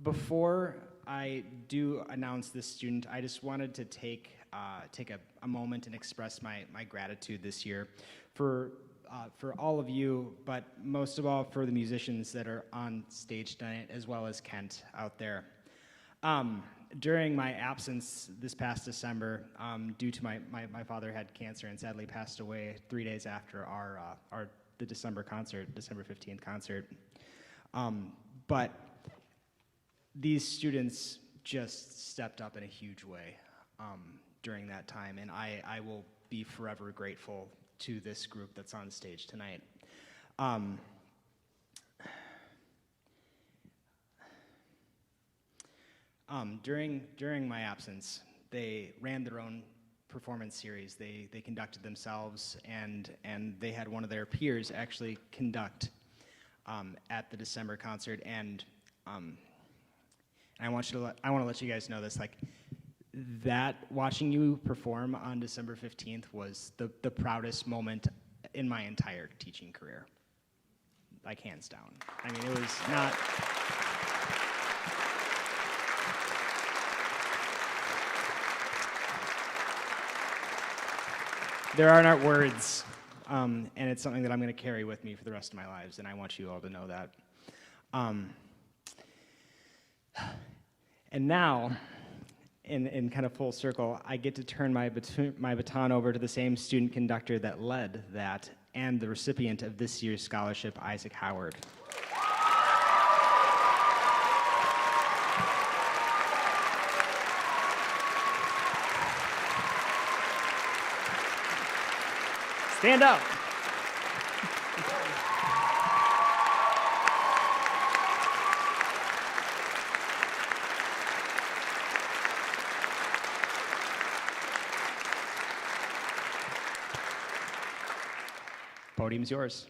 Speaker 2: Before I do announce this student, I just wanted to take a moment and express my gratitude this year for all of you, but most of all for the musicians that are on stage tonight, as well as Kent out there. During my absence this past December, due to my father had cancer and sadly passed away 3 days after the December 15th concert. But these students just stepped up in a huge way during that time, and I will be forever grateful to this group that's on stage tonight. During my absence, they ran their own performance series. They conducted themselves, and they had one of their peers actually conduct at the December concert. And I want to let you guys know this, like, that watching you perform on December 15th was the proudest moment in my entire teaching career, like hands down. I mean, it was not. There are not words, and it's something that I'm going to carry with me for the rest of my lives, and I want you all to know that. And now, in kind of full circle, I get to turn my baton over to the same student conductor that led that and the recipient of this year's scholarship, Isaac Howard. Stand up. Podium's yours.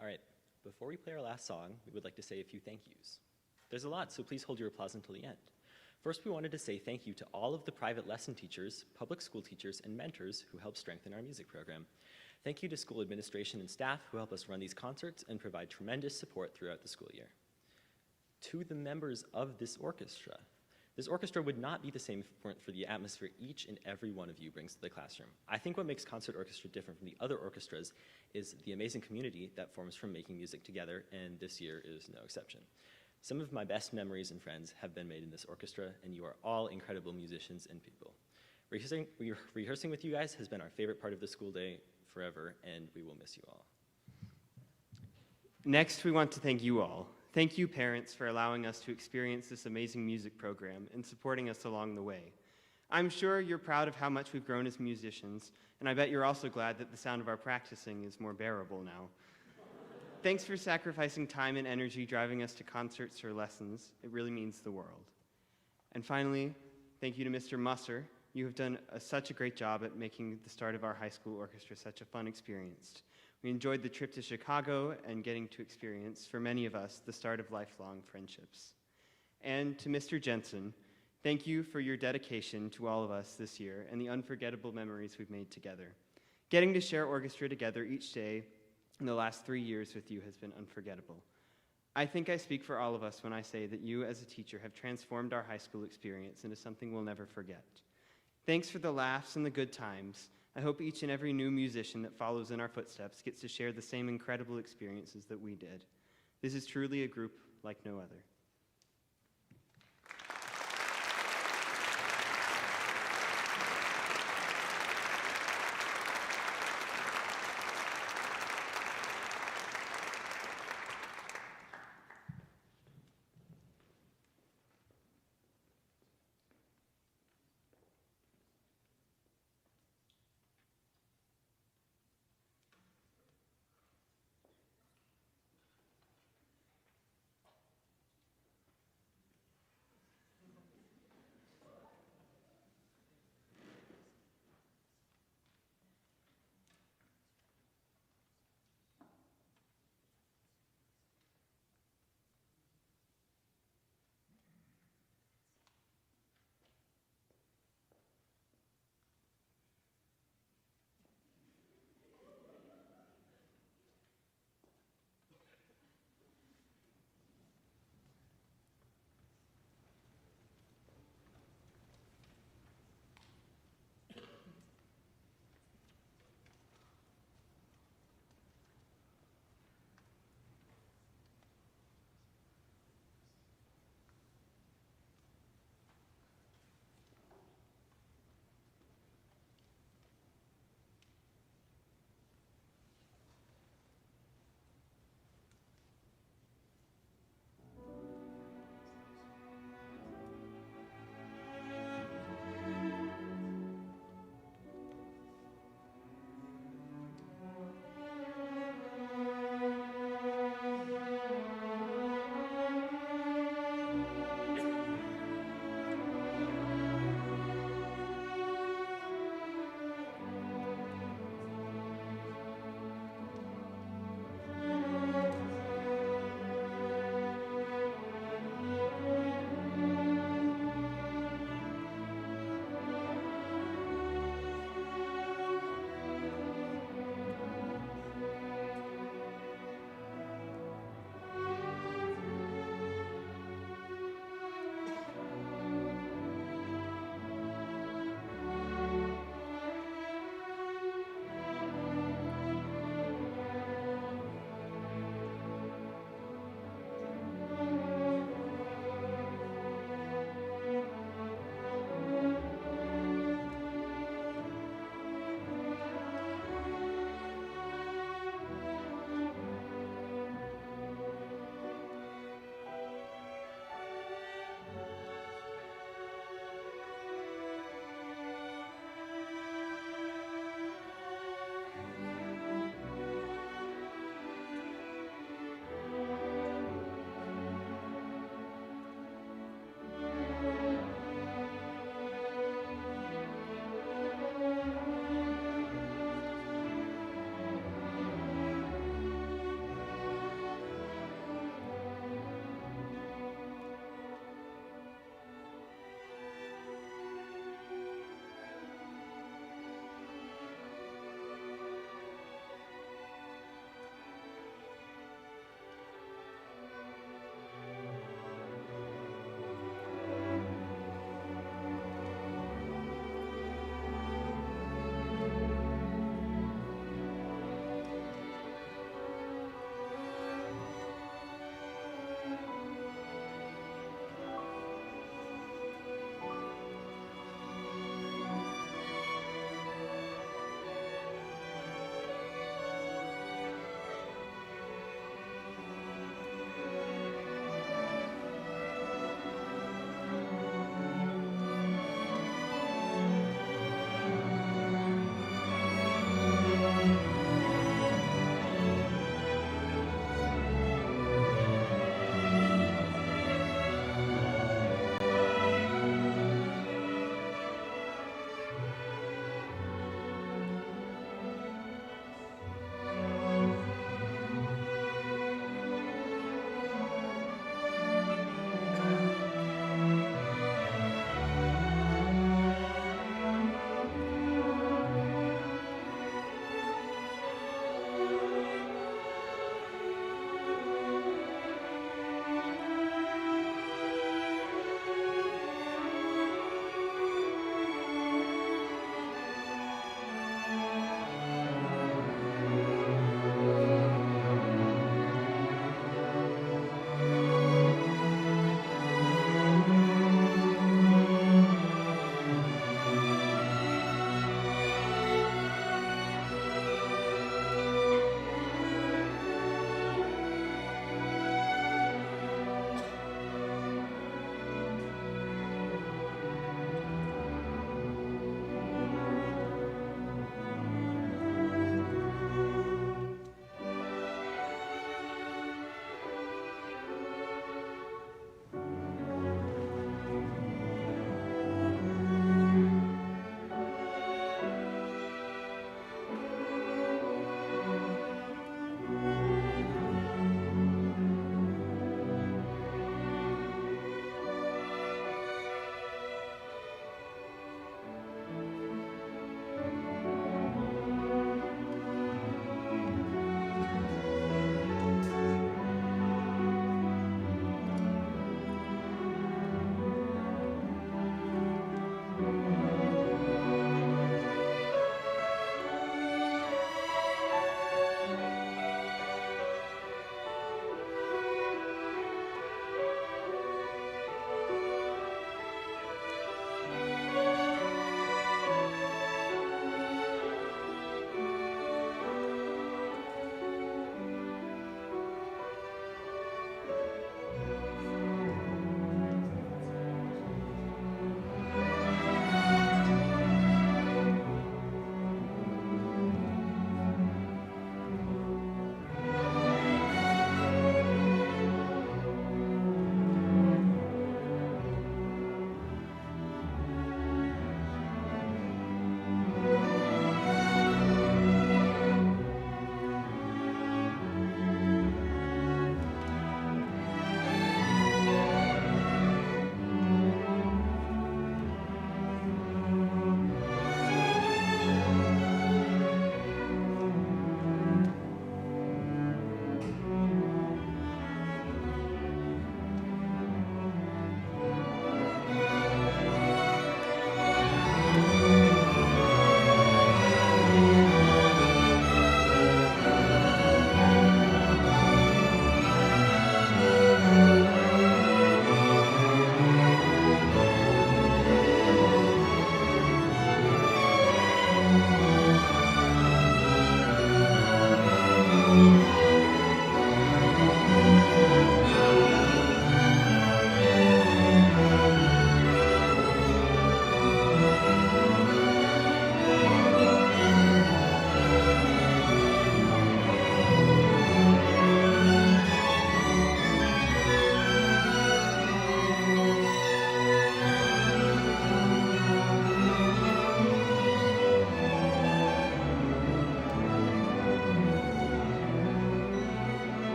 Speaker 3: All right, before we play our last song, we would like to say a few thank yous. There's a lot, so please hold your applause until the end. First, we wanted to say thank you to all of the private lesson teachers, public school teachers, and mentors who help strengthen our music program. Thank you to school administration and staff who help us run these concerts and provide tremendous support throughout the school year. To the members of this orchestra would not be the same if it weren't for the atmosphere each and every one of you brings to the classroom. I think what makes Concert Orchestra different from the other orchestras is the amazing community that forms from making music together, and this year is no exception. Some of my best memories and friends have been made in this orchestra, and you are all incredible musicians and people. Rehearsing with you guys has been our favorite part of the school day forever, and we will miss you all.
Speaker 4: Next, we want to thank you all. Thank you, parents, for allowing us to experience this amazing music program and supporting us along the way. I'm sure you're proud of how much we've grown as musicians, and I bet you're also glad that the sound of our practicing is more bearable now. Thanks for sacrificing time and energy driving us to concerts or lessons. It really means the world. And finally, thank you to Mr. Musser. You have done such a great job at making the start of our high school orchestra such a fun experience. We enjoyed the trip to Chicago and getting to experience, for many of us, the start of lifelong friendships. And to Mr. Jensen, thank you for your dedication to all of us this year and the unforgettable memories we've made together. Getting to share orchestra together each day in the last 3 years with you has been unforgettable. I think I speak for all of us when I say that you as a teacher have transformed our high school experience into something we'll never forget. Thanks for the laughs and the good times. I hope each and every new musician that follows in our footsteps gets to share the same incredible experiences that we did. This is truly a group like no other.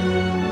Speaker 3: Thank you.